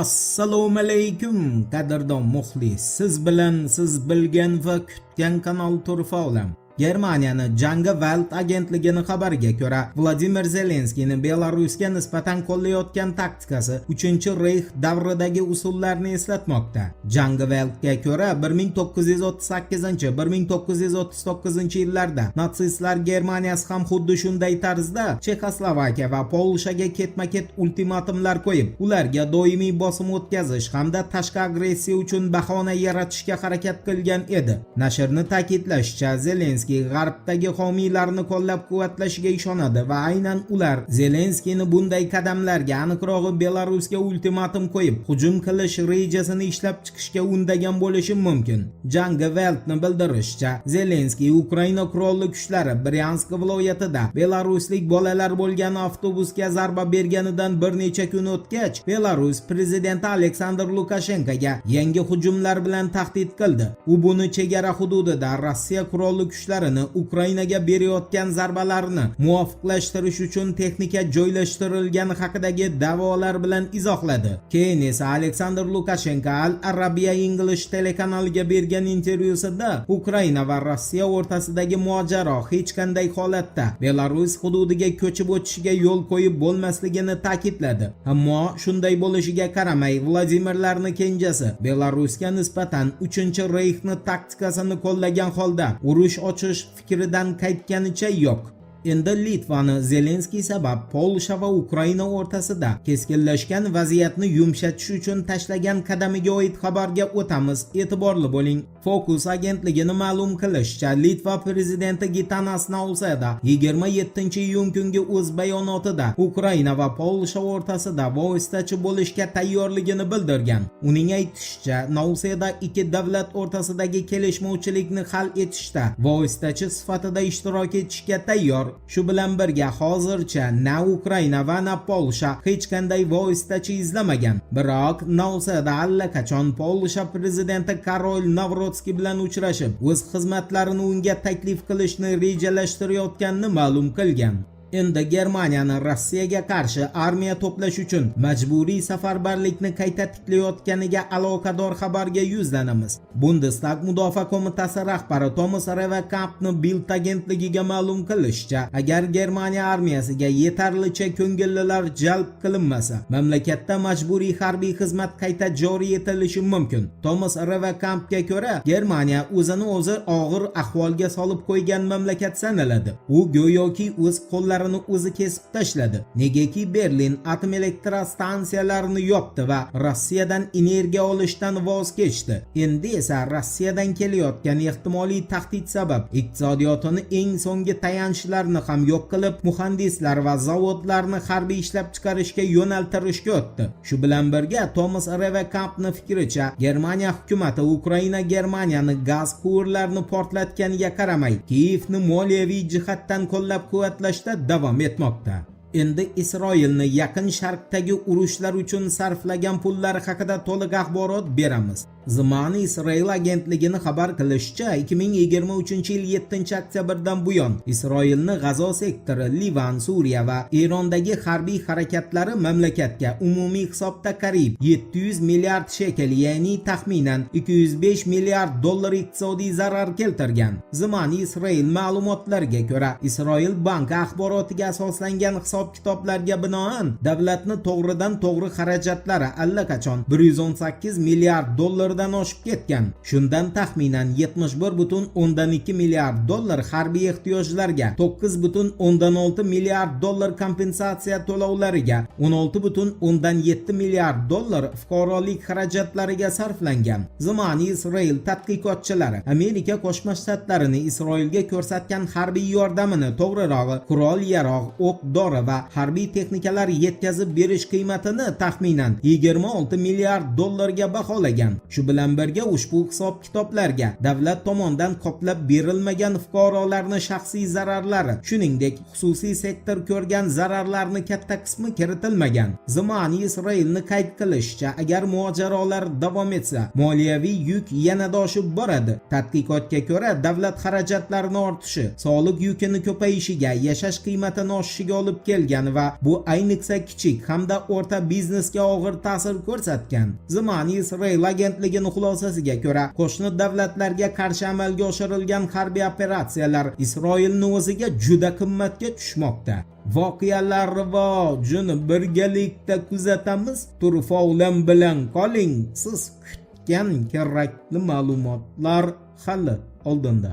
Assalomu alaykum qadrdon muxlis. Siz bilan siz bilgan va kutgan kanal turfa olam. Germaniyani Jangi Welt agentligining xabariga ko'ra, Vladimir Zelenskiyning Belarusga nisbatan qo'llayotgan taktikasi 3-Reyx davridagi usullarni eslatmoqda. Jangi Weltga ko'ra 1938-1939-yillarda natsistlar Germaniyasi ham xuddi shunday tarzda Chexoslovakiya va Polshaga ketma-ket ultimatumlar qo'yib, ularga doimiy bosim o'tkazish hamda tashqi agressiya uchun bahona yaratishga harakat qilgan edi. Nashrning ta'kidlashicha, Zelenskiy G'arbdagi homiylarni qo'llab-quvvatlashiga ishonadi va aynan ular Zelenskiyni bunday qadamlarga, aniqrog'i Belarusga ultimatum qo'yib, hujum qilish rejasini ishlab chiqishga undagan bo'lishi mumkin. Jangi Welt'ni bildirishicha, Zelenskiy Ukraina qurolli kuchlari Bryansk viloyatida belaruslik bolalar bo'lgan avtobusga zarba berganidan bir necha kun o'tgach, Belarus prezidenti Aleksandr Lukashenkoga yangi hujumlar bilan tahdid qildi. U buni chegara hududida Rossiya qurolli kuchlari Ukrainaga berayotgan zarbalarni muvofiqlashtirish uchun texnika joylashtirilgani haqidagi da'volar bilan izohladi. Keyin esa Aleksandr Lukashenko Al Arabiya English telekanaliga bergan intervyusida Ukraina va Rossiya o'rtasidagi mojaro hech qanday holatda Belarus hududiga ko'chib o'tishiga yo'l qo'yib bo'lmasligini ta'kidladi. Ammo shunday bo'lishiga qaramay, Vladimirlarning kenjasi Belarusga nisbatan 3-Reyxni taktikasini qo'llagan holda urush ochish fikridan qaytganicha yo'q. Endi Litvani Zelenskiy sabab Polsha va Ukraina o'rtasida keskinlashgan vaziyatni yumshatish uchun tashlagan qadamiga oid xabarga o'tamiz. E'tiborli bo'ling. Focus agentligining ma'lum qilishicha, Litva prezidenti Gitanas Nauseda 27-iyun kungi o'z bayonotida Ukraina va Polsha o'rtasida vositachi bo'lishga tayyorligini bildirgan. Uning aytishicha, Nauseda ikki davlat o'rtasidagi kelishmovchilikni hal etishda vositachi sifatida ishtirok etishga tayyor. Shu bilan birga hozircha na Ukraina va na Polsha hech qanday vositachi izlamagan. Biroq Nauseda allaqachon Polsha prezidenti Karol Nawrotskiy bilan uchrashib, o'z xizmatlarini unga taklif qilishni rejalashtirayotganini ma'lum qilgan. Endi Germaniyani Rossiyaga qarshi armiya to'plash uchun majburiy safarbarlikni qayta tiklayotganiga aloqador xabarga yuzlanamiz. Bundestag mudofaa qo'mitasi rahbari Thomas Revekampning Bild agentligiga ma'lum qilishicha, agar Germaniya armiyasiga yetarlicha ko'ngillilar jalb qilinmasa, mamlakatda majburiy harbiy xizmat qayta joriy etilishi mumkin. Thomas Revekampga ko'ra, Germaniya o'zini o'zi og'ir ahvolga solib qo'ygan mamlakat sanaladi. U go'yoki o'z qo'llarini o'zi kesib tashladi. Negaki Berlin atom elektrostansiyalarini yopdi va Rossiyadan energiya olishdan voz kechdi. Endi esa Rossiyadan kelayotgan ehtimoliy tahdid sabab iqtisodiyotini eng so'nggi tayanchlarni ham yo'q qilib, muhandislar va zavodlarni harbiy ishlab chiqarishga yo'naltirishga o'tdi. Shu bilan birga Thomas Revekampning fikricha, Germaniya hukumati Ukraina Germaniyani gaz quvurlarini portlatganiga qaramay, Kiyevni moliyaviy jihatdan qo'llab-quvvatlashda davom etmoqda. Endi Isroilni Yaqin Sharqdagi urushlar uchun sarflagan pullari haqida to'liq axborot beramiz. Zamon Isroil agentligining xabar qilishicha, 2023-yil 7-oktyabrdan buyon Isroilning G'azo sektori, Livan, Suriya va Erondagi harbiy harakatlari mamlakatga umumiy hisobda qariyb 700 milliard shekel, ya'ni taxminan 205 milliard dollar iqtisodiy zarar keltirgan. Zamon Isroil ma'lumotlariga ko'ra, Isroil banki axborotiga asoslangan hisob-kitoblarga binoan davlatni to'g'ridan-to'g'ri xarajatlari allaqachon 118 milliard dollardan oshib ketgan. Shundan taxminan 71,2 milliard dollar harbiy ehtiyojlarga, 9,6 milliard dollar kompensatsiya to'lovlariga, 16,7 milliard dollar fuqarolik xarajatlariga sarflangan. Zamoniy Isroil tadqiqotchilari Amerika Qo'shma Shtatlarini Isroilga ko'rsatgan harbiy yordamini, to'g'rirog'i qurol-yarog', o'q-dori va harbiy texnikalar yetkazib berish qiymatini taxminan 26 milliard dollarga baholagan. Shu Shu bilan birga ushbu hisob-kitoblarga davlat tomonidan qoplab berilmagan fuqarolarning shaxsiy zararlari, shuningdek xususiy sektor ko'rgan zararlarning katta qismi kiritilmagan. The Money Israelni qayd qilishicha, agar mojarolar davom etsa, moliyaviy yuk yanada oshib boradi. Tadqiqotga ko'ra, davlat xarajatlarining ortishi soliq yukini ko'payishiga, yashash qiymatini oshishiga olib kelgan va bu ayniqsa kichik hamda o'rta biznesga og'ir ta'sir ko'rsatgan. The Money Israel agentligining xulosasiga ko'ra, qo'shni davlatlarga qarshi amalga oshirilgan harbiy operatsiyalar Isroilning o'ziga juda qimmatga tushmoqda. Voqealar rivojini birgalikda kuzatamiz. Turfa bilan qoling. Siz kutgan kerakli ma'lumotlar hali oldinda.